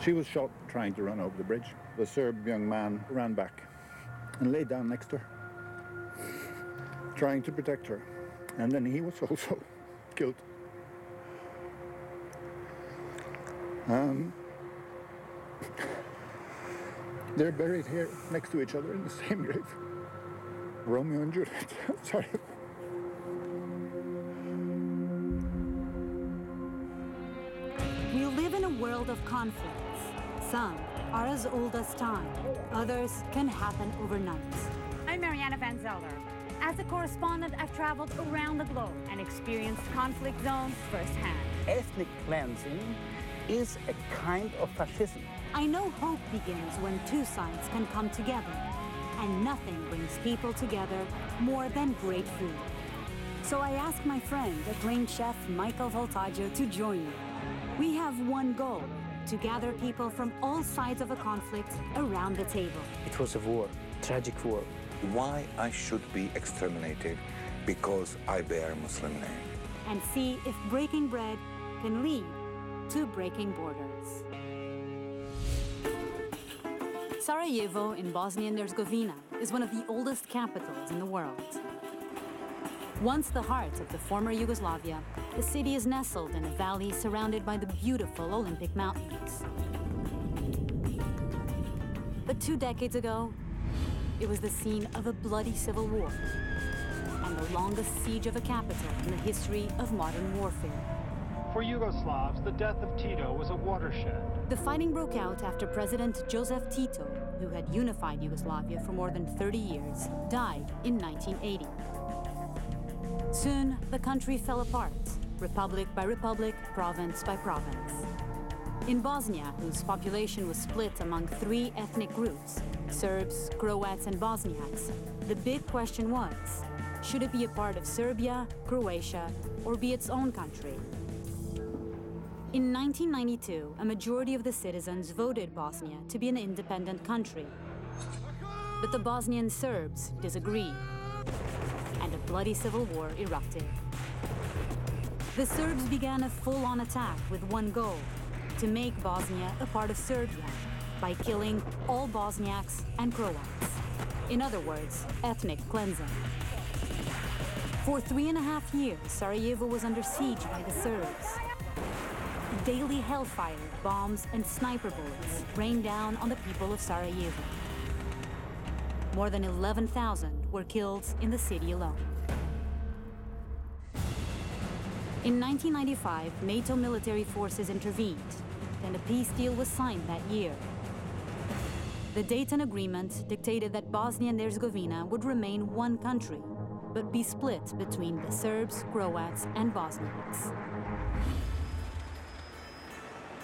She was shot trying to run over the bridge. The Serb young man ran back and lay down next to her, trying to protect her. And then he was also killed. They're buried here next to each other in the same grave. Romeo and Juliet. Sorry. We live in a world of conflicts. Some are as old as time. Others can happen overnight. I'm Mariana Van Zelder. As a correspondent, I've traveled around the globe and experienced conflict zones firsthand. Ethnic cleansing is a kind of fascism. I know hope begins when two sides can come together, and nothing brings people together more than great food. So I asked my friend, acclaimed chef Michael Voltaggio, to join me. We have one goal: to gather people from all sides of a conflict around the table. It was a war, tragic war. Why I should be exterminated because I bear a Muslim name. And see if breaking bread can lead to breaking borders. Sarajevo in Bosnia and Herzegovina is one of the oldest capitals in the world. Once the heart of the former Yugoslavia, the city is nestled in a valley surrounded by the beautiful Olympic Mountains. But 2 decades ago, it was the scene of a bloody civil war and the longest siege of a capital in the history of modern warfare. For Yugoslavs, the death of Tito was a watershed. The fighting broke out after President Joseph Tito, who had unified Yugoslavia for more than 30 years, died in 1980. Soon, the country fell apart, republic by republic, province by province. In Bosnia, whose population was split among 3 ethnic groups, Serbs, Croats, and Bosniaks, the big question was, should it be a part of Serbia, Croatia, or be its own country? In 1992, a majority of the citizens voted Bosnia to be an independent country. But the Bosnian Serbs disagreed, and a bloody civil war erupted. The Serbs began a full-on attack with one goal: to make Bosnia a part of Serbia by killing all Bosniaks and Croats. In other words, ethnic cleansing. For 3.5 years, Sarajevo was under siege by the Serbs. Daily hellfire, bombs, and sniper bullets rained down on the people of Sarajevo. More than 11,000 were killed in the city alone. In 1995, NATO military forces intervened, and a peace deal was signed that year. The Dayton Agreement dictated that Bosnia and Herzegovina would remain one country, but be split between the Serbs, Croats, and Bosniaks.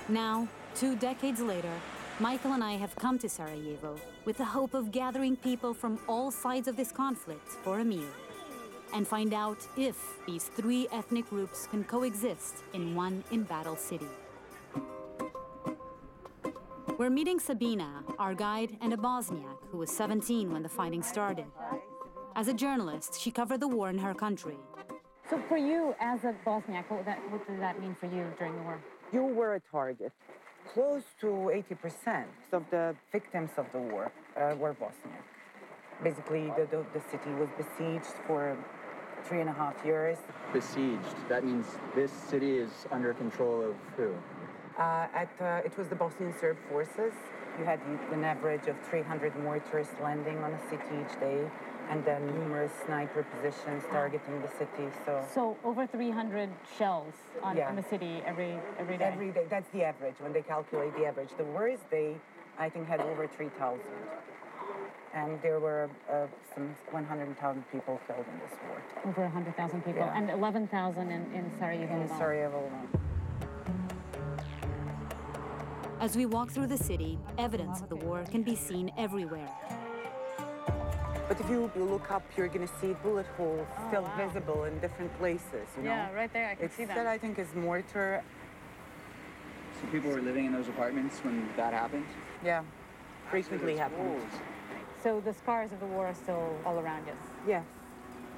Now, 2 decades later, Michael and I have come to Sarajevo with the hope of gathering people from all sides of this conflict for a meal and find out if these 3 ethnic groups can coexist in one embattled city. We're meeting Sabina, our guide, and a Bosniak who was 17 when the fighting started. As a journalist, she covered the war in her country. So for you, as a Bosniak, what did that mean for you during the war? You were a target. Close to 80% of the victims of the war were Bosnian. Basically, the city was besieged for 3.5 years. Besieged, that means this city is under control of who? It was the Bosnian Serb forces. You had an average of 300 mortars landing on a city each day, and then numerous sniper positions targeting the city. So over 300 shells on the city every day? Every day. That's the average, when they calculate the average. The worst day, I think, had over 3,000. And there were some 100,000 people killed in this war. Over 100,000 people, and 11,000 in Sarajevo alone. In Sarajevo alone. As we walk through the city, evidence of the war can be seen everywhere. But if you look up, you're going to see bullet holes still visible in different places, you know? Yeah, right there, I can see that. That, I think, is mortar. So people were living in those apartments when that happened? Yeah, frequently happens. So the scars of the war are still all around us? Yes,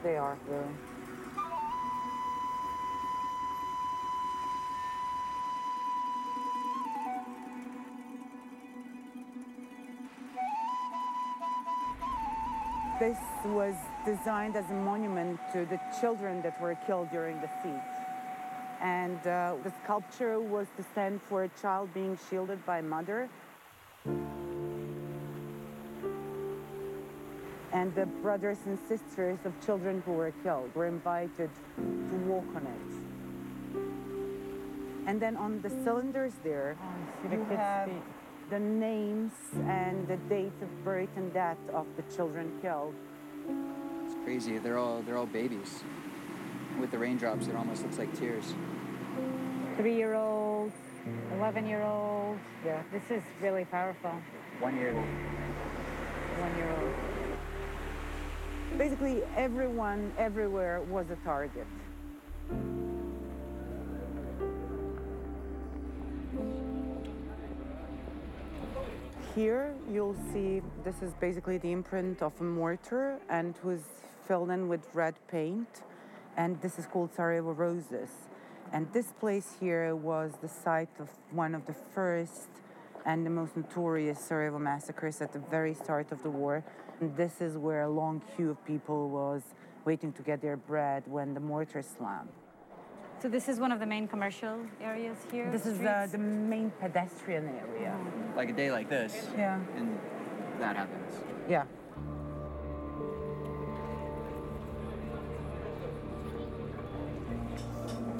they are, really. This was designed as a monument to the children that were killed during the siege. And the sculpture was to stand for a child being shielded by a mother. And the brothers and sisters of children who were killed were invited to walk on it. And then on the cylinders there, you have the names and the dates of birth and death of the children killed. It's crazy. They're all babies. With the raindrops, it almost looks like tears. 3-year-olds, 11-year-olds. Yeah. This is really powerful. 1 year. 1-year-old. Basically, everyone, everywhere was a target. Here, you'll see this is basically the imprint of a mortar and was filled in with red paint. And this is called Sarajevo roses. And this place here was the site of one of the first and the most notorious Sarajevo massacres at the very start of the war. And this is where a long queue of people was waiting to get their bread when the mortar slammed. So this is one of the main commercial areas here? This is the main pedestrian area. Like a day like this. Yeah. And that happens. Yeah.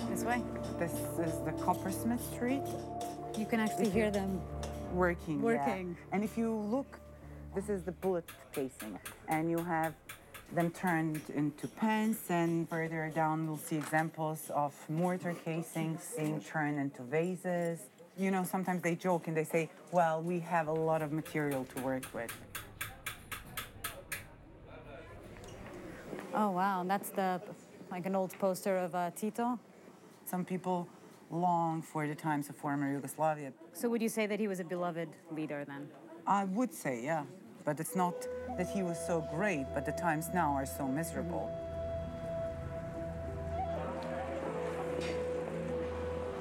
This way? This is the Coppersmith Street. You can actually hear them. Working. Working. Yeah. And if you look, this is the bullet casing. And you have them turned into pens, and further down we'll see examples of mortar casings being turned into vases. You know, sometimes they joke and they say, well, we have a lot of material to work with. Oh, wow. That's like an old poster of Tito. Some people long for the times of former Yugoslavia. So would you say that he was a beloved leader then? I would say, yeah. But it's not that he was so great, but the times now are so miserable.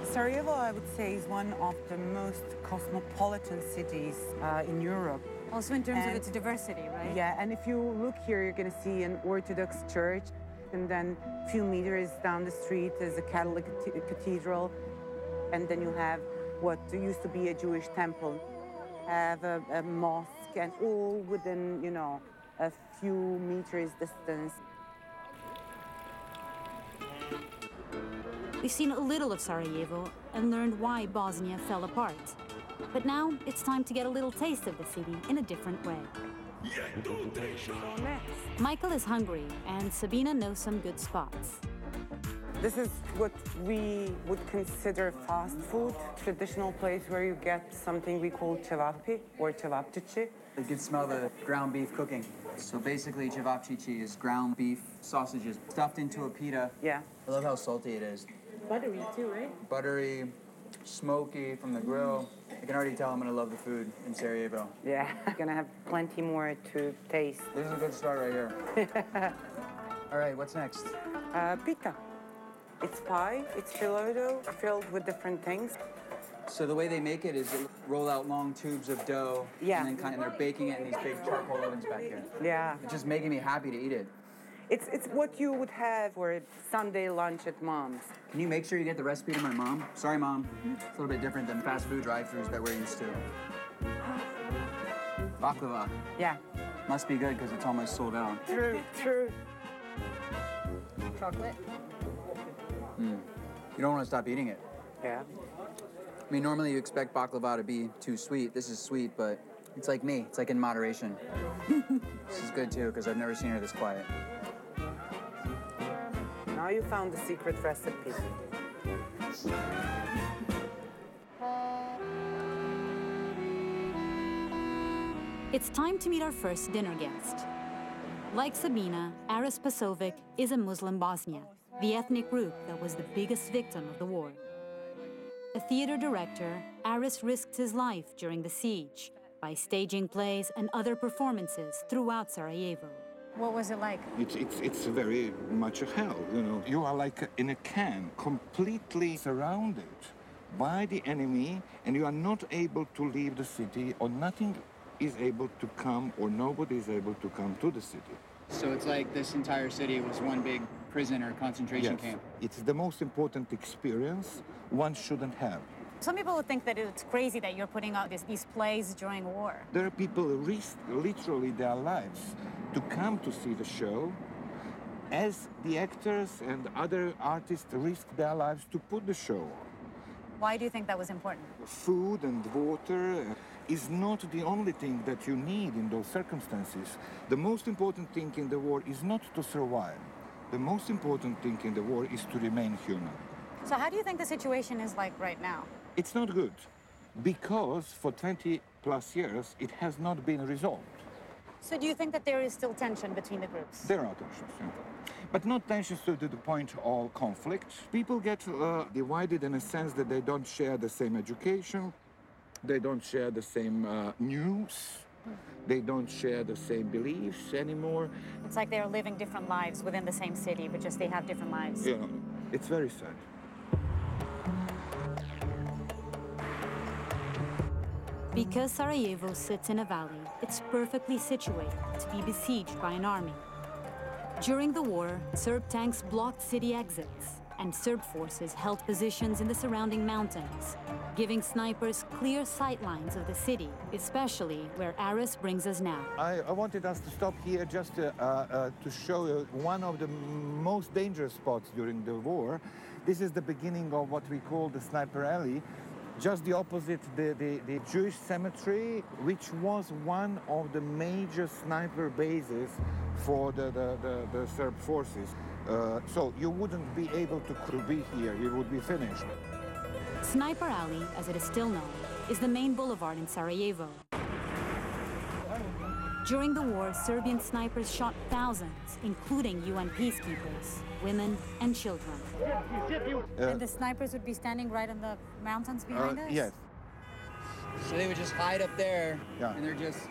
Sarajevo, I would say, is one of the most cosmopolitan cities in Europe. Also in terms of its diversity, right? Yeah, and if you look here, you're going to see an Orthodox church, and then a few meters down the street is a Catholic cathedral, and then you have what used to be a Jewish temple, have a mosque, and all within, you know, a few meters distance. We've seen a little of Sarajevo and learned why Bosnia fell apart. But now it's time to get a little taste of the city in a different way. Michael is hungry, and Sabina knows some good spots. This is what we would consider fast food, traditional place where you get something we call cevapi or cevapcici. You can smell the ground beef cooking. So basically, cevapcici is ground beef sausages stuffed into a pita. Yeah. I love how salty it is. Buttery too, right? Buttery, smoky from the grill. I can already tell I'm gonna love the food in Sarajevo. Yeah, gonna have plenty more to taste. This is a good start right here. All right, what's next? Pita. It's pie, it's filo dough, filled with different things. So the way they make it is they roll out long tubes of dough, Yeah. and then they're baking it in these big charcoal ovens back here. Yeah. It's just making me happy to eat it. It's what you would have for a Sunday lunch at Mom's. Can you make sure you get the recipe to my mom? Sorry, Mom. It's a little bit different than fast food drive-thrus that we're used to. Baklava. Yeah. Must be good because it's almost sold out. True. Chocolate. You don't want to stop eating it. Yeah. I mean, normally you expect baklava to be too sweet. This is sweet, but it's like me. It's like in moderation. This is good too because I've never seen her this quiet. Now you found the secret recipe. It's time to meet our first dinner guest. Like Sabina, Aris Pasovic is a Muslim Bosniak, the ethnic group that was the biggest victim of the war. A theater director, Aris risked his life during the siege by staging plays and other performances throughout Sarajevo. What was it like? It's very much a hell, you know. You are like in a can, completely surrounded by the enemy, and you are not able to leave the city, or nothing is able to come, or nobody is able to come to the city. So it's like this entire city was one big prison or concentration camp. It's the most important experience one shouldn't have. Some people would think that it's crazy that you're putting out these plays during war. There are people who risk literally their lives to come to see the show, as the actors and other artists risk their lives to put the show on. Why do you think that was important? Food and water is not the only thing that you need in those circumstances. The most important thing in the war is not to survive. The most important thing in the war is to remain human. So how do you think the situation is like right now? It's not good, because for 20 plus years it has not been resolved. So do you think that there is still tension between the groups? There are tensions, yeah. But not tensions to the point of conflict. People get divided in a sense that they don't share the same education, they don't share the same news, they don't share the same beliefs anymore. It's like they're living different lives within the same city, but just they have different lives. You know, it's very sad. Because Sarajevo sits in a valley, it's perfectly situated to be besieged by an army. During the war, Serb tanks blocked city exits, and Serb forces held positions in the surrounding mountains, giving snipers clear sight lines of the city, especially where Aris brings us now. I wanted us to stop here just to show you one of the most dangerous spots during the war. This is the beginning of what we call the Sniper Alley. Just the opposite, the Jewish cemetery, which was one of the major sniper bases for the Serb forces. So you wouldn't be able to be here, you would be finished. Sniper Alley, as it is still known, is the main boulevard in Sarajevo. During the war, Serbian snipers shot thousands, including UN peacekeepers, women and children. And the snipers would be standing right on the mountains behind us? Yes. So they would just hide up there, Yeah. and they're just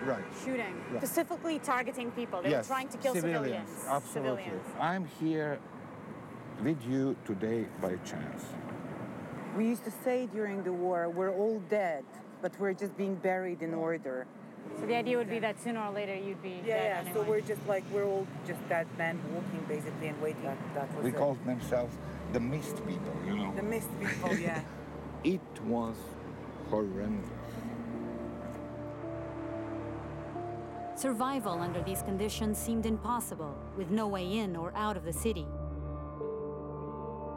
Right. Shooting, Yeah. specifically targeting people. They Yes, were trying to kill civilians. Absolutely. Civilians. I'm here with you today by chance. We used to say during the war, we're all dead, but we're just being buried in order. So the idea would be that sooner or later you'd be dead Yeah, anyway. so we're just like, we're all just dead men walking basically and waiting. That was We it. called themselves the mist people, you know. The mist people, yeah. It was horrendous. Survival under these conditions seemed impossible, with no way in or out of the city.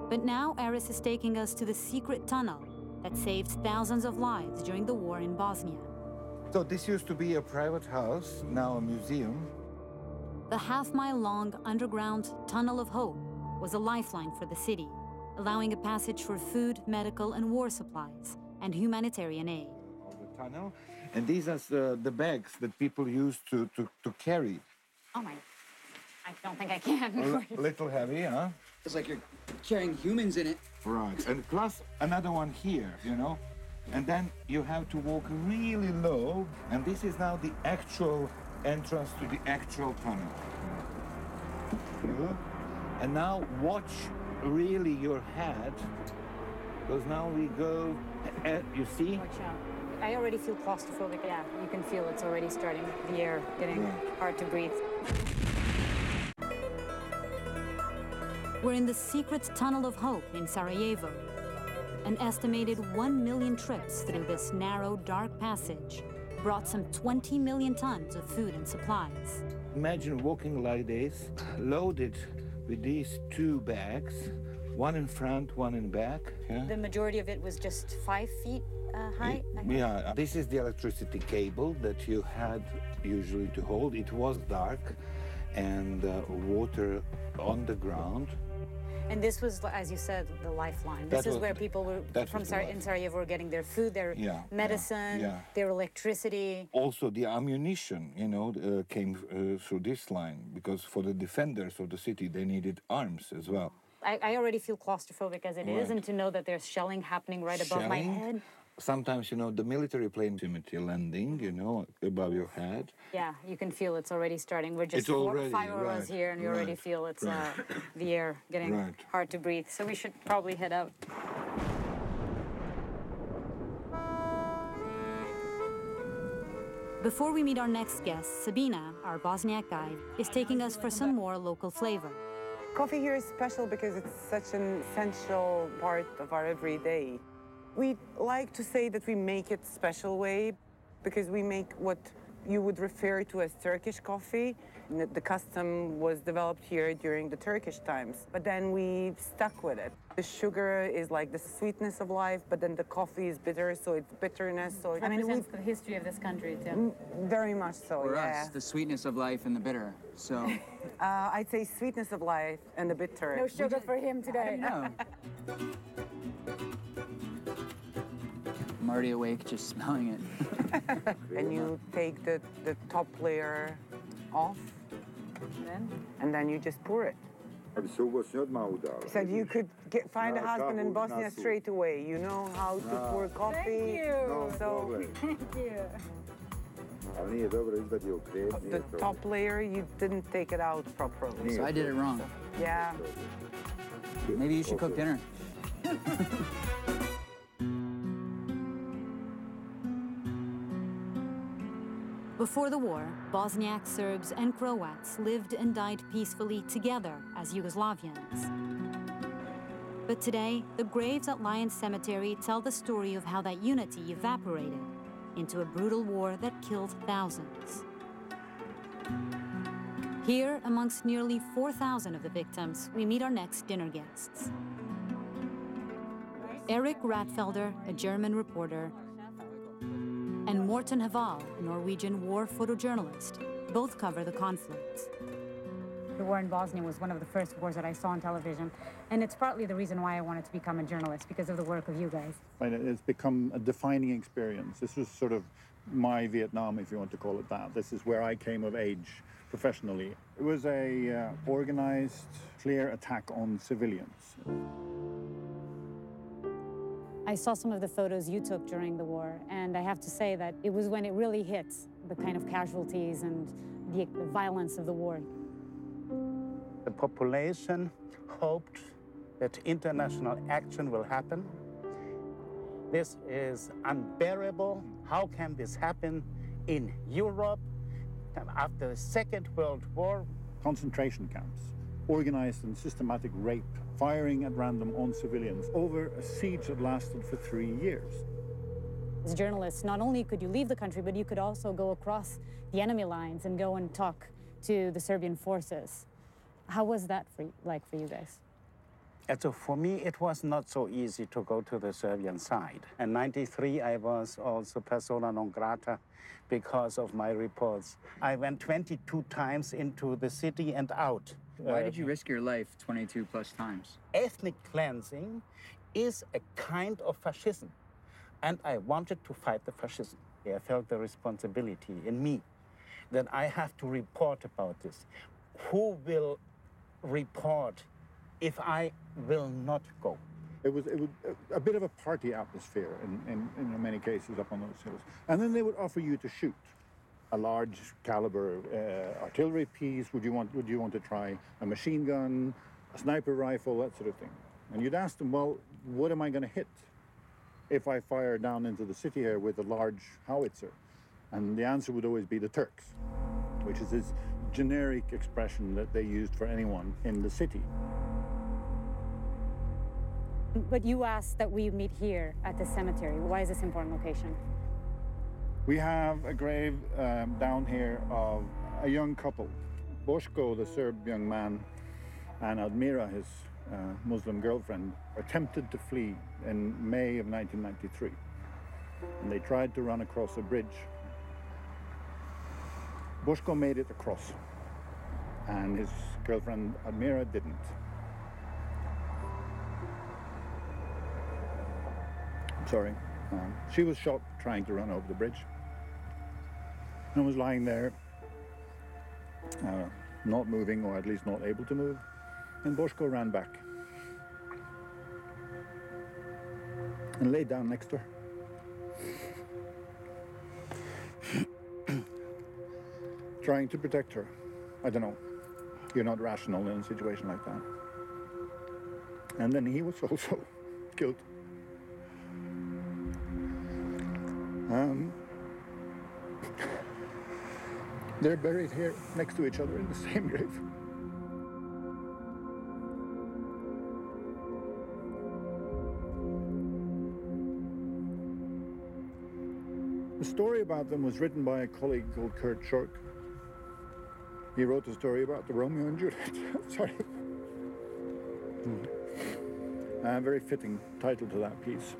But now Aris is taking us to the secret tunnel that saved thousands of lives during the war in Bosnia. So this used to be a private house, now a museum. The half-mile-long underground Tunnel of Hope was a lifeline for the city, allowing a passage for food, medical, and war supplies, and humanitarian aid. The tunnel, and these are the bags that people used to carry. Oh my, I don't think I can. A little heavy, huh? it's like you're carrying humans in it. Right, and plus another one here, you know? And then you have to walk really low, and this is now the actual entrance to the actual tunnel. Yeah. And now watch really your head, because now we go, you see? Watch out. I already feel claustrophobic. Yeah, you can feel it's already starting, the air getting hard to breathe. We're in the secret Tunnel of Hope in Sarajevo. An estimated 1 million trips through this narrow, dark passage brought some 20 million tons of food and supplies. Imagine walking like this, loaded with these two bags, one in front, one in back. Yeah? The majority of it was just 5 feet high? Yeah, this is the electricity cable that you had usually to hold. It was dark and water on the ground. And this was, as you said, the lifeline. This is where people were in Sarajevo were getting their food, their medicine, their electricity. Also, the ammunition, you know, came through this line, because for the defenders of the city, they needed arms as well. I already feel claustrophobic as it is, and to know that there's shelling happening right above my head. Sometimes, you know, the military plane landing, you know, above your head. Yeah, you can feel it's already starting. We're just 5 hours here, and you already feel it's the air getting hard to breathe. So we should probably head out. Before we meet our next guest, Sabina, our Bosniak guide, is taking us for some more local flavor. Coffee here is special because it's such an essential part of our everyday. We like to say that we make it special way because we make what you would refer to as Turkish coffee. The custom was developed here during the Turkish times, but then we stuck with it. The sugar is like the sweetness of life, but then the coffee is bitter, so it's bitterness. So it represents the history of this country, too. Very much so, For us, the sweetness of life and the bitter, so... I'd say sweetness of life and the bitter. No sugar for him today. No. I'm already awake just smelling it. And you take the top layer off, and then you just pour it. So you could find a husband in Bosnia straight away. You know how to pour coffee. Thank you. No, so thank you. The top layer, you didn't take it out properly. So I did it wrong. Yeah. Maybe you should cook dinner. Before the war, Bosniak Serbs and Croats lived and died peacefully together as Yugoslavians. But today, the graves at Lion Cemetery tell the story of how that unity evaporated into a brutal war that killed thousands. Here, amongst nearly 4,000 of the victims, we meet our next dinner guests. Eric Ratfelder, a German reporter, and Morten Haval, a Norwegian war photojournalist. Both cover the conflict. The war in Bosnia was one of the first wars that I saw on television, and it's partly the reason why I wanted to become a journalist, because of the work of you guys. It's become a defining experience. This was sort of my Vietnam, if you want to call it that. This is where I came of age professionally. It was a organized, clear attack on civilians. I saw some of the photos you took during the war, and I have to say that it was when it really hit, the kind of casualties and the violence of the war. The population hoped that international action will happen. This is unbearable. How can this happen in Europe after the Second World War? Concentration camps, organized and systematic rape, firing at random on civilians over a siege that lasted for 3 years. As journalists, not only could you leave the country, but you could also go across the enemy lines and go and talk to the Serbian forces. How was that like for you guys? And so for me, it was not so easy to go to the Serbian side. In '93, I was also persona non grata because of my reports. I went 22 times into the city and out. Why did you risk your life 22 plus times? Ethnic cleansing is a kind of fascism, and I wanted to fight the fascism. I felt the responsibility in me that I have to report about this. Who will report if I will not go? It was a bit of a party atmosphere in many cases up on those hills. And then they would offer you to shoot a large caliber artillery piece. Would you want to try a machine gun, a sniper rifle, that sort of thing? And you'd ask them, well, what am I going to hit if I fire down into the city here with a large howitzer? And the answer would always be the Turks, which is this generic expression that they used for anyone in the city. But you asked that we meet here at the cemetery. Why is this an important location? We have a grave down here of a young couple. Boško, the Serb young man, and Admira, his Muslim girlfriend, attempted to flee in May of 1993. And they tried to run across a bridge. Boško made it across, and his girlfriend Admira didn't. Sorry. She was shot trying to run over the bridge and was lying there, not moving, or at least not able to move. And Boško ran back and laid down next to her. Trying to protect her. I don't know. You're not rational in a situation like that. And then he was also killed. They're buried here next to each other in the same grave. The story about them was written by a colleague called Kurt Schork. He wrote a story about the Romeo and Juliet. Sorry. A very fitting title to that piece.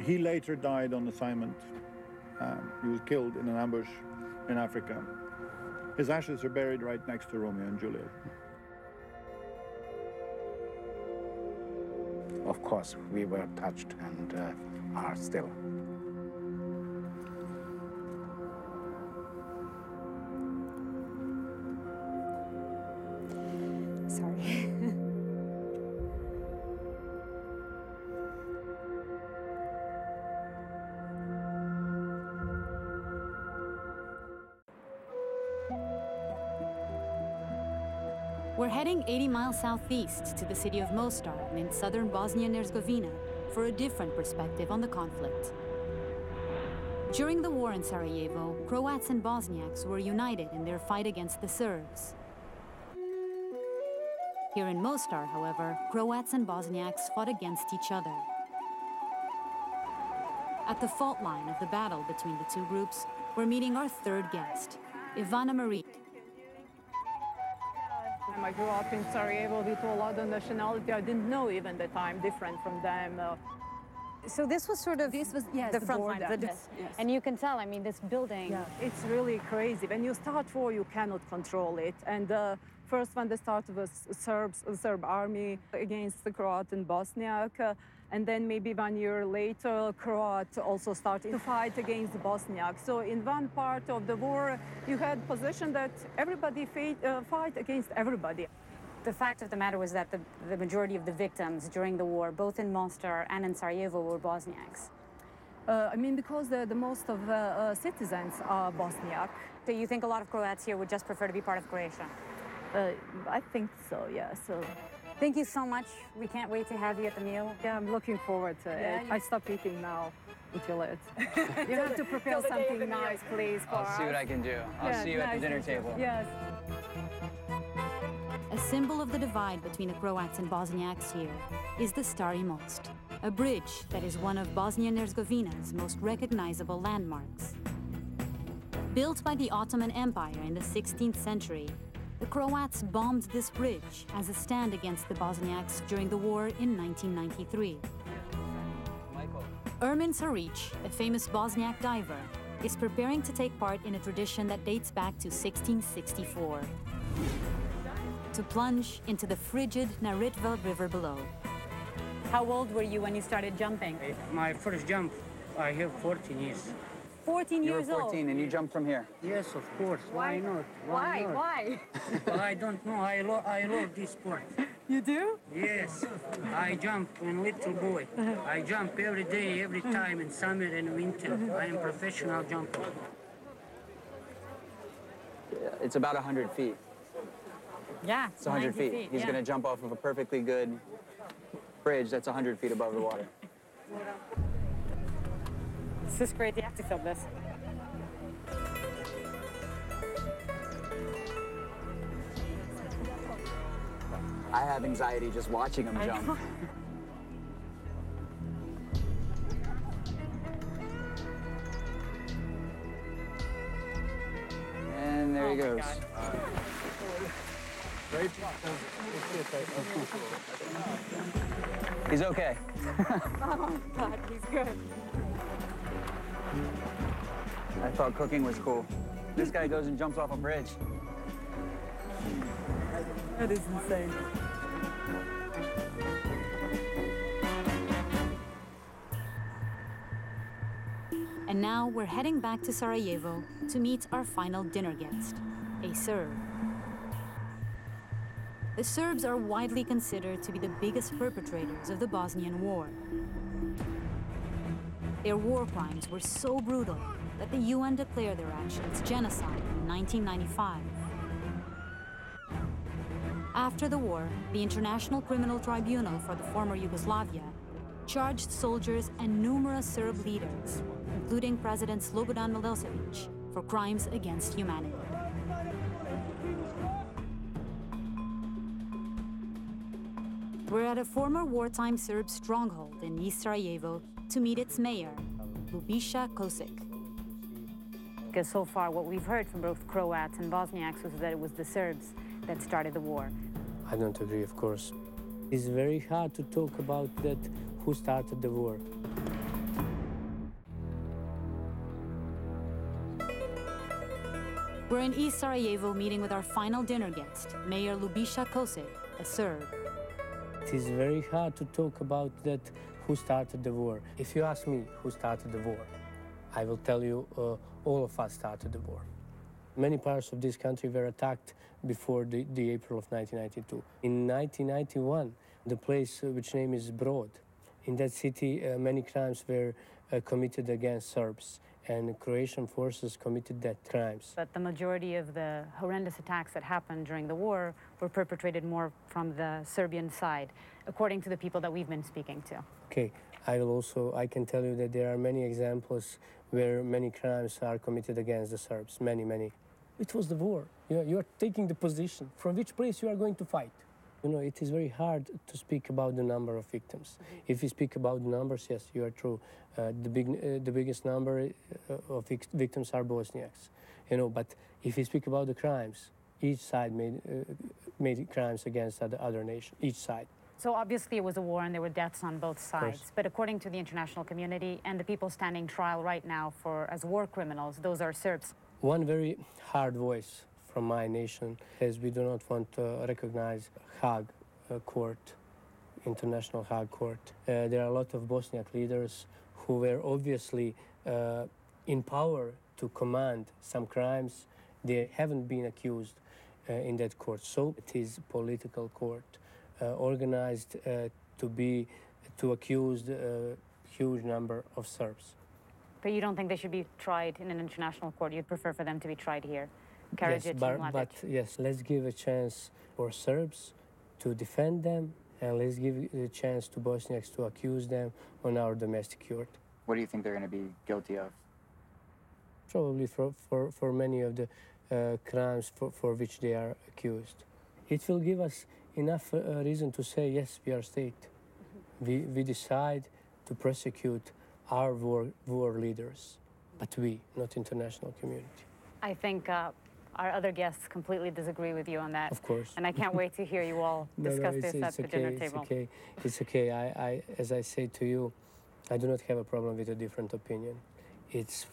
He later died on assignment. He was killed in an ambush in Africa. His ashes are buried right next to Romeo and Juliet. Of course, we were touched and are still. Sorry. We're heading 80 miles southeast to the city of Mostar in southern Bosnia and Herzegovina for a different perspective on the conflict. During the war in Sarajevo, Croats and Bosniaks were united in their fight against the Serbs. Here in Mostar, however, Croats and Bosniaks fought against each other. At the fault line of the battle between the two groups, we're meeting our third guest, Ivana Marit. I grew up in Sarajevo with a lot of nationality. I didn't know even that I'm different from them. So this was sort of yes, the front line. border. Yes. And you can tell, I mean, this building. Yeah, it's really crazy. When you start war, you cannot control it. And first when they started was Serb army against the Croat and Bosniak. And then maybe 1 year later, Croat also started to fight against the Bosniak. So in one part of the war, you had position that everybody fight against everybody. The fact of the matter was that the majority of the victims during the war, both in Mostar and in Sarajevo, were Bosniaks. I mean, because the most of the citizens are Bosniak. Do you think a lot of Croats here would just prefer to be part of Croatia? I think so, yeah. So. Thank you so much. We can't wait to have you at the meal. Yeah, I'm looking forward to it. I stop eating now until it. You have to prepare something nice, please, for I'll see what I can do. I'll see you at the dinner table. Yes. A symbol of the divide between the Croats and Bosniaks here is the Stari Most, a bridge that is one of Bosnia and Herzegovina's most recognizable landmarks. Built by the Ottoman Empire in the 16th century, the Croats bombed this bridge as a stand against the Bosniaks during the war in 1993. Ermin Saric, a famous Bosniak diver, is preparing to take part in a tradition that dates back to 1664. To plunge into the frigid Neretva River below. How old were you when you started jumping? My first jump, I have 14 years. 14 You were years old? 14 and you jumped from here? Yes, of course. Why not? Why? Not? Why? I don't know. I love this sport. You do? Yes. I jump when little boy. I jump every day, every time in summer and winter. I am professional jumper. It's about 100 feet. Yeah, It's 100 feet. He's going to jump off of a perfectly good bridge that's 100 feet above the water. This is great. You have to film this. I have anxiety just watching him jump. And there he goes. He's okay. Oh, God, he's good. I thought cooking was cool. This guy goes and jumps off a bridge. That is insane. And now we're heading back to Sarajevo to meet our final dinner guest, a Serb. The Serbs are widely considered to be the biggest perpetrators of the Bosnian War. Their war crimes were so brutal that the UN declared their actions genocide in 1995. After the war, the International Criminal Tribunal for the former Yugoslavia charged soldiers and numerous Serb leaders, including President Slobodan Milosevic, for crimes against humanity. We're at a former wartime Serb stronghold in East Sarajevo to meet its mayor, Ljubiša Kosic. Because so far what we've heard from both Croats and Bosniaks was that it was the Serbs that started the war. I don't agree, of course. It's very hard to talk about that, who started the war. We're in East Sarajevo meeting with our final dinner guest, Mayor Ljubiša Kosic, a Serb. It is very hard to talk about that, who started the war. If you ask me who started the war, I will tell you all of us started the war. Many parts of this country were attacked before the April of 1992. In 1991, the place which name is Brod, in that city many crimes were committed against Serbs, and Croatian forces committed that crimes. But the majority of the horrendous attacks that happened during the war were perpetrated more from the Serbian side, according to the people that we've been speaking to. Okay, I can tell you that there are many examples where many crimes are committed against the Serbs, many. It was the war. You are taking the position from which place you are going to fight. You know, it is very hard to speak about the number of victims. If you speak about the numbers, yes, you are true. The biggest number of victims are Bosniaks. You know, but if you speak about the crimes, each side made crimes against the other nation, each side. So obviously it was a war and there were deaths on both sides. But according to the international community and the people standing trial right now as war criminals, those are Serbs. One very hard voice from my nation is we do not want to recognize Hague Court, International Hague Court. There are a lot of Bosniak leaders who were obviously in power to command some crimes. They haven't been accused in that court. So it is a political court organized to accuse a huge number of Serbs. But you don't think they should be tried in an international court? You'd prefer for them to be tried here? Yes, but yes, let's give a chance for Serbs to defend them, and let's give a chance to Bosniaks to accuse them on our domestic court. What do you think they're going to be guilty of? Probably for many of the crimes for which they are accused. It will give us enough reason to say, yes, we are state. We decide to prosecute our war leaders, but we, not international community. I think our other guests completely disagree with you on that. Of course. And I can't wait to hear you all discuss this at the dinner table. It's okay. As I say to you, I do not have a problem with a different opinion.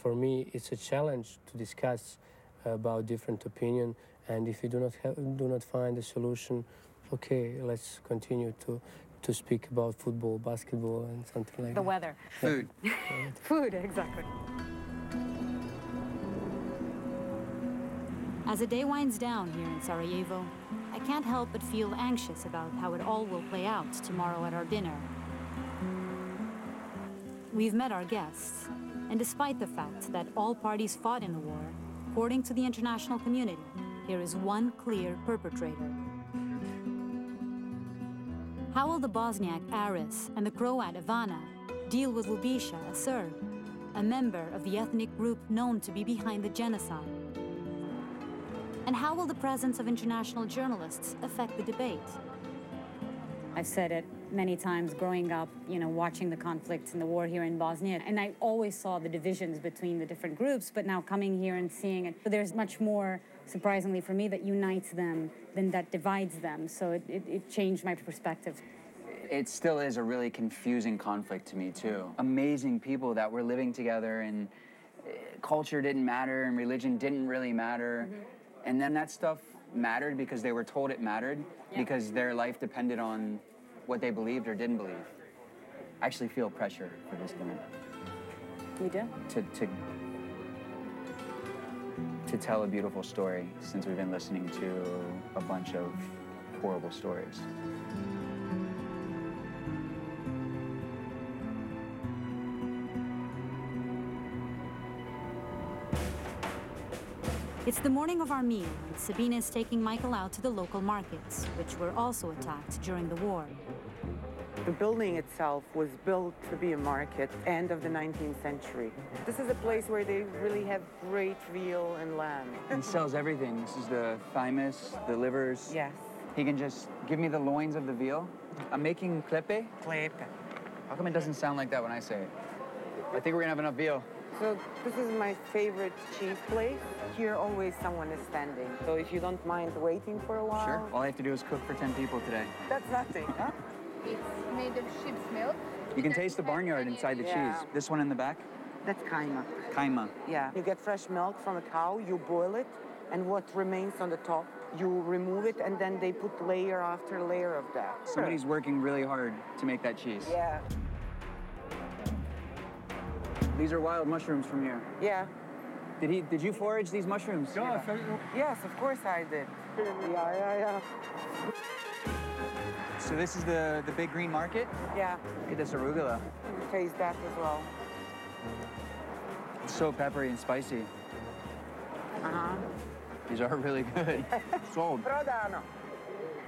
For me, it's a challenge to discuss about different opinion, and if you do not find a solution, okay, let's continue to speak about football, basketball, and something like that. The weather. Food. Food, exactly. As the day winds down here in Sarajevo, I can't help but feel anxious about how it all will play out tomorrow at our dinner. We've met our guests, and despite the fact that all parties fought in the war, according to the international community, there is one clear perpetrator. How will the Bosniak Aris and the Croat Ivana deal with Ljubiša, a Serb, a member of the ethnic group known to be behind the genocide? And how will the presence of international journalists affect the debate? I've said it many times growing up, watching the conflicts and the war here in Bosnia, and I always saw the divisions between the different groups, but now coming here and seeing it, there's much more, surprisingly for me, that unites them than that divides them. So it changed my perspective. It still is a really confusing conflict to me, too. Amazing people that were living together, and culture didn't matter, and religion didn't really matter. Mm-hmm. And then that stuff mattered because they were told it mattered, because their life depended on what they believed or didn't believe. I actually feel pressure for this dinner. You do? To tell a beautiful story, since we've been listening to a bunch of horrible stories. It's the morning of our meal, and Sabine is taking Michael out to the local markets, which were also attacked during the war. The building itself was built to be a market, end of the 19th century. This is a place where they really have great veal and lamb. He sells everything. This is the thymus, the livers. Yes. He can just give me the loins of the veal. I'm making clepe. Clepe. How come it doesn't sound like that when I say it? I think we're gonna have enough veal. So this is my favorite cheese place. Here always someone is standing. So if you don't mind waiting for a while. Sure. All I have to do is cook for 10 people today. That's nothing, huh? It's made of sheep's milk. You can taste the barnyard inside the cheese. This one in the back? That's kaima. Kaima. Yeah. You get fresh milk from a cow, you boil it, and what remains on the top, you remove it, and then they put layer after layer of that. Somebody's working really hard to make that cheese. Yeah. These are wild mushrooms from here. Yeah. Did you forage these mushrooms? Yes, of course I did. Yeah. So this is the big green market? Yeah. Look at this arugula. Taste that as well. It's so peppery and spicy. Uh-huh. These are really good. Sold. Prodano.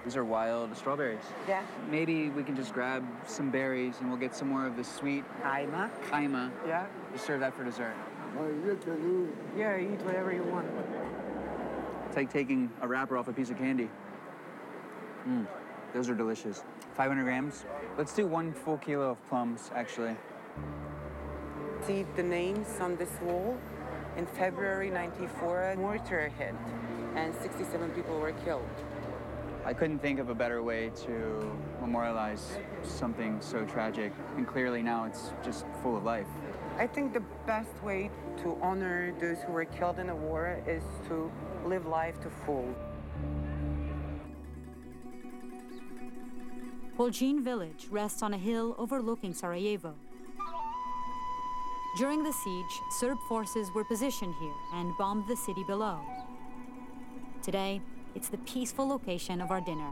These are wild strawberries. Yeah. Maybe we can just grab some berries and we'll get some more of the sweet kaima. Kaima. Yeah. Just serve that for dessert. Yeah, eat whatever you want. It's like taking a wrapper off a piece of candy. Those are delicious. 500 grams. Let's do 1 full kilo of plums, actually. See the names on this wall? In February 94, a mortar hit, and 67 people were killed. I couldn't think of a better way to memorialize something so tragic, and clearly now it's just full of life. I think the best way to honor those who were killed in the war is to live life to full. Polcin village rests on a hill overlooking Sarajevo. During the siege, Serb forces were positioned here and bombed the city below. Today, it's the peaceful location of our dinner.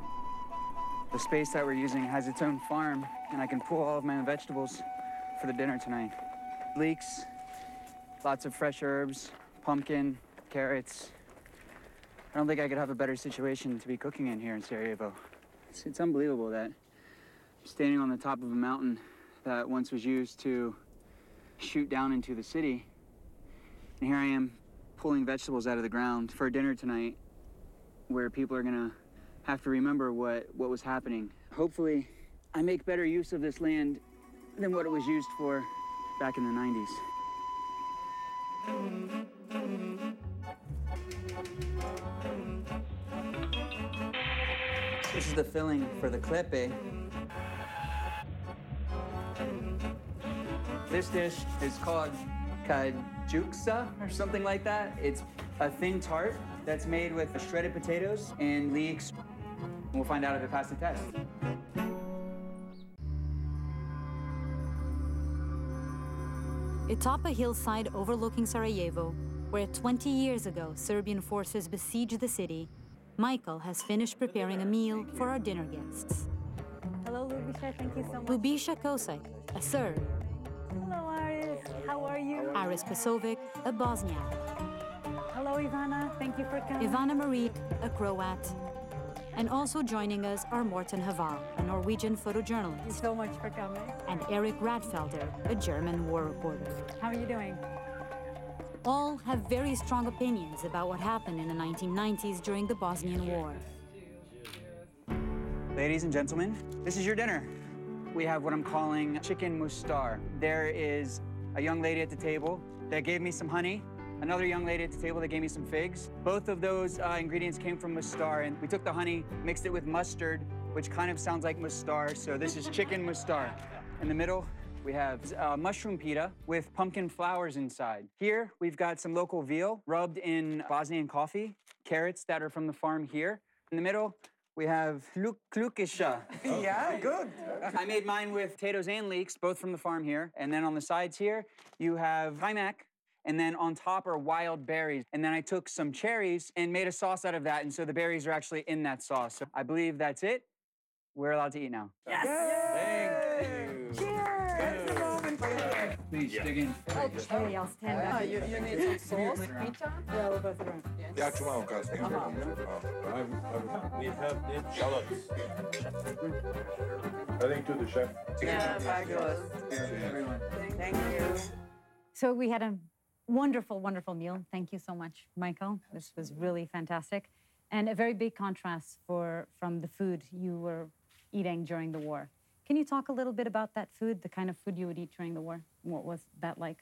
The space that we're using has its own farm, and I can pull all of my vegetables for the dinner tonight. Leeks, lots of fresh herbs, pumpkin, carrots. I don't think I could have a better situation to be cooking in here in Sarajevo. It's unbelievable that I'm standing on the top of a mountain that once was used to shoot down into the city. And here I am pulling vegetables out of the ground for dinner tonight, where people are gonna have to remember what was happening. Hopefully, I make better use of this land than what it was used for back in the 90s. This is the filling for the clepe. This dish is called kajuksa or something like that. It's a thin tart that's made with shredded potatoes and leeks. We'll find out if it passed the test. Atop a hillside overlooking Sarajevo, where 20 years ago Serbian forces besieged the city, Michael has finished preparing a meal for our dinner guests. Hello, Lubisha. Thank you so much. Lubisha Kosek, a Serb. Hello, Aris. How are you? Aris Kosovic, a Bosniak. Hello, Ivana. Thank you for coming. Ivana Marit, a Croat. And also joining us are Morten Haval, a Norwegian photojournalist. Thank you so much for coming. And Eric Radfelder, a German war reporter. How are you doing? All have very strong opinions about what happened in the 1990s during the Bosnian War. Ladies and gentlemen, this is your dinner. We have what I'm calling chicken mustar. There is a young lady at the table that gave me some honey, another young lady at the table that gave me some figs. Both of those ingredients came from mustar, and we took the honey, mixed it with mustard, which kind of sounds like mustar, so this is chicken mustar. In the middle, we have mushroom pita with pumpkin flowers inside. Here, we've got some local veal rubbed in Bosnian coffee, carrots that are from the farm here. In the middle, we have klukisha. Yeah, good. I made mine with potatoes and leeks, both from the farm here. And then on the sides here, you have kaymak. And then on top are wild berries. And then I took some cherries and made a sauce out of that. And so the berries are actually in that sauce. So I believe that's it. We're allowed to eat now. Yes! Thank you. Cheers! please dig in. Hey, I'll stand back. You need some sauce, pizza? Yeah, we'll go through. Ja ću malo kasnije. We have the shallots. Heading to the chef. Yeah, fabulous. Thank you. So we had a wonderful, wonderful meal. Thank you so much, Michael. This was really fantastic. And a very big contrast from the food you were eating during the war. Can you talk a little bit about that food, the kind of food you would eat during the war? What was that like?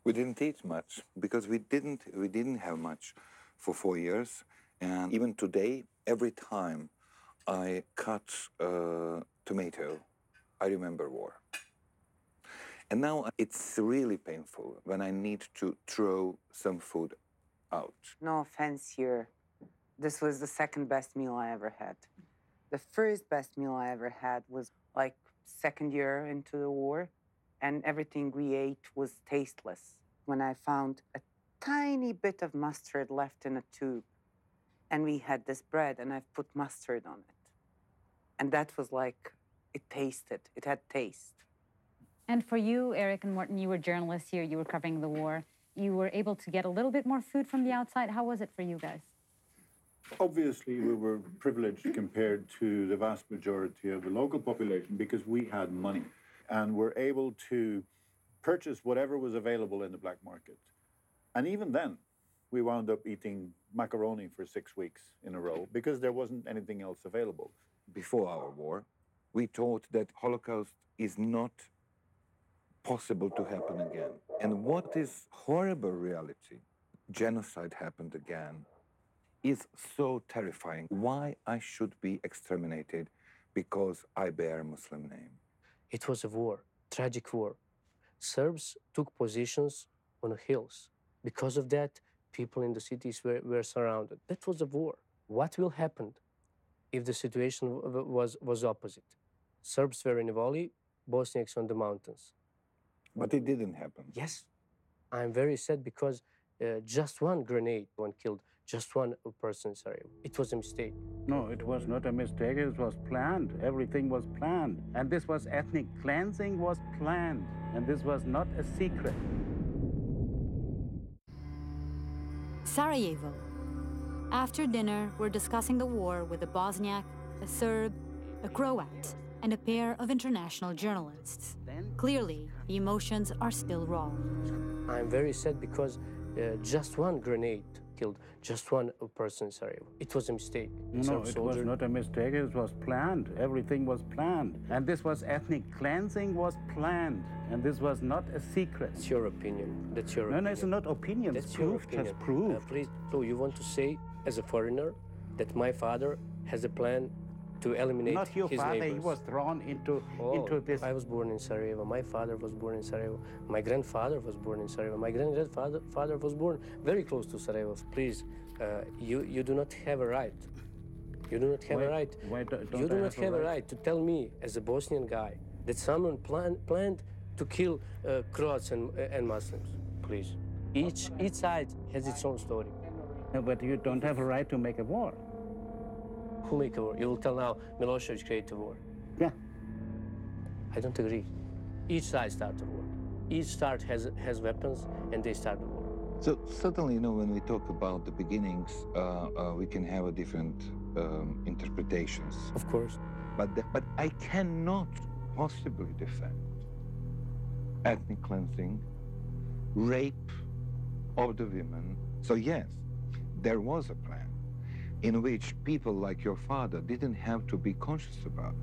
We didn't eat much because we didn't have much for 4 years. And even today, every time I cut a tomato, I remember war. And now it's really painful when I need to throw some food out. No offense here. This was the second best meal I ever had. The first best meal I ever had was like second year into the war, and everything we ate was tasteless. When I found a tiny bit of mustard left in a tube, and we had this bread, and I've put mustard on it. And that was like, it had taste. And for you, Eric and Morten, you were journalists here, you were covering the war. You were able to get a little bit more food from the outside. How was it for you guys? Obviously, we were privileged compared to the vast majority of the local population because we had money and were able to purchase whatever was available in the black market. And even then, we wound up eating macaroni for 6 weeks in a row because there wasn't anything else available. Before our war, we thought that Holocaust is not possible to happen again. And what is horrible reality, genocide happened again, is so terrifying. Why I should be exterminated because I bear a Muslim name. It was a war, tragic war. Serbs took positions on the hills. Because of that, people in the cities were surrounded. That was a war. What will happen if the situation was opposite? Serbs were in the valley, Bosniaks on the mountains. But it didn't happen. Yes. I'm very sad because just one grenade, one killed just one person in Sarajevo. It was a mistake. No, it was not a mistake. It was planned. Everything was planned. And this was ethnic cleansing was planned. And this was not a secret. Sarajevo. After dinner, we're discussing the war with a Bosniak, a Serb, a Croat, and a pair of international journalists. Clearly, the emotions are still raw. I'm very sad because just one grenade killed just one person in Sarajevo. It was a mistake. No, it was not a mistake. It was planned. Everything was planned. And this was ethnic cleansing was planned. And this was not a secret. It's your opinion. That's your opinion. No, it's not opinion. That's it's your proved. opinion. It's proved. Please, so you want to say, as a foreigner, that my father has a plan to eliminate not your his father. neighbors. He was drawn into this. I was born in Sarajevo. My father was born in Sarajevo. My grandfather was born in Sarajevo. My grandfather was born very close to Sarajevo. Please, you do not have a right. You do not have a right. You do not have a right to tell me, as a Bosnian guy, that someone planned to kill Croats and Muslims. Please, each side has its own story. No, but you don't have a right to make a war. Who make a war? You will tell now Milosevic created a war. Yeah. I don't agree. Each side starts a war. Each side has weapons, and they start the war. So certainly, when we talk about the beginnings, we can have different interpretations. Of course. But I cannot possibly defend ethnic cleansing, rape of the women. So yes, there was a plan in which people like your father didn't have to be conscious about.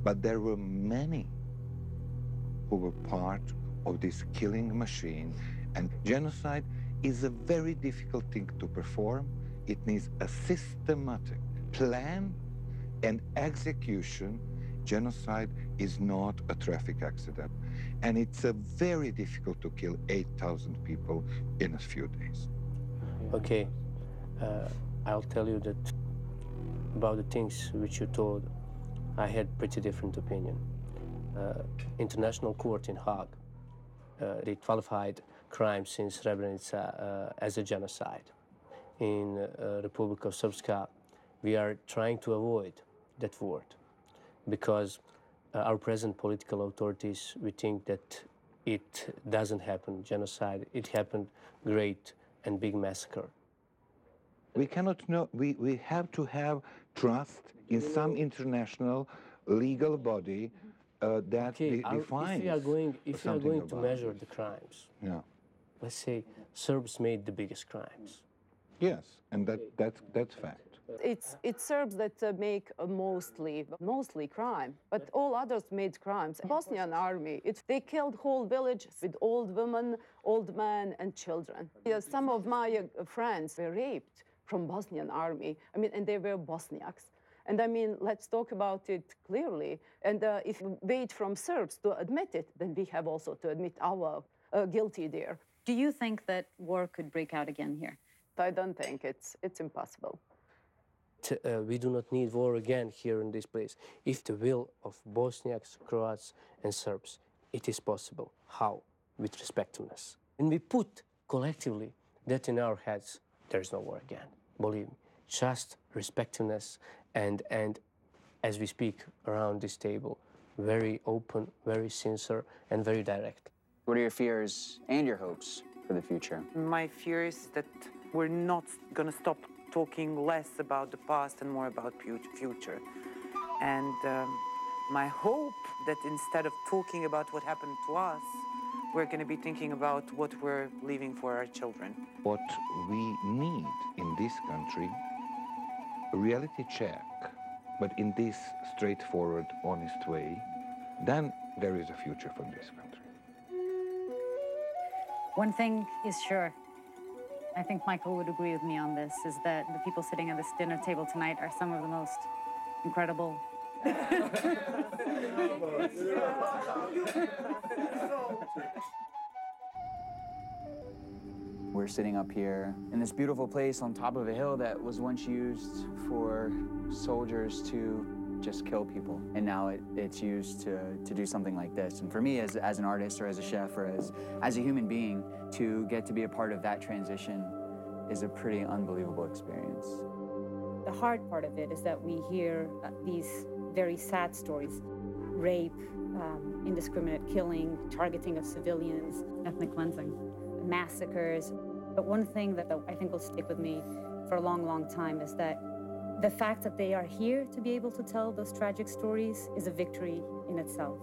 But there were many who were part of this killing machine. And genocide is a very difficult thing to perform. It needs a systematic plan and execution. Genocide is not a traffic accident. And it's very difficult to kill 8,000 people in a few days. Okay, I'll tell you that about the things which you told, I had pretty different opinion. International Court in Hague, they qualified crimes in Srebrenica as a genocide. In Republika Srpska, we are trying to avoid that word because our present political authorities, we think that it doesn't happen genocide. It happened great and big massacre. We cannot know, we have to have trust in some international legal body that defines if we are going to about measure this. the crimes, Yeah. let's say Serbs made the biggest crimes. Yes, and that's fact. It's Serbs that make mostly crime, but all others made crimes. Bosnian army, they killed whole village with old women, old men, and children. Yeah, some of my friends were raped from Bosnian army. I mean, and they were Bosniaks. And I mean, let's talk about it clearly. And if we wait from Serbs to admit it, then we have also to admit our guilty there. Do you think that war could break out again here? I don't think it's impossible. We do not need war again here in this place. If the will of Bosniaks, Croats, and Serbs, it is possible. How? With respectiveness. And we put collectively that in our heads, there is no war again. Believe me, just respectiveness and as we speak around this table, very open, very sincere, and very direct. What are your fears and your hopes for the future? My fear is that we're not going to stop talking less about the past and more about future. And my hope that instead of talking about what happened to us, we're going to be thinking about what we're leaving for our children. What we need in this country, a reality check, but in this straightforward, honest way, then there is a future for this country. One thing is sure, I think Michael would agree with me on this, is that the people sitting at this dinner table tonight are some of the most incredible. We're sitting up here in this beautiful place on top of a hill that was once used for soldiers to just kill people. And now it's used to do something like this. And for me, as an artist or as a chef or as a human being, to get to be a part of that transition is a pretty unbelievable experience. The hard part of it is that we hear these very sad stories: rape, indiscriminate killing, targeting of civilians, ethnic cleansing, massacres. But one thing that I think will stick with me for a long, long time is that the fact that they are here to be able to tell those tragic stories is a victory in itself.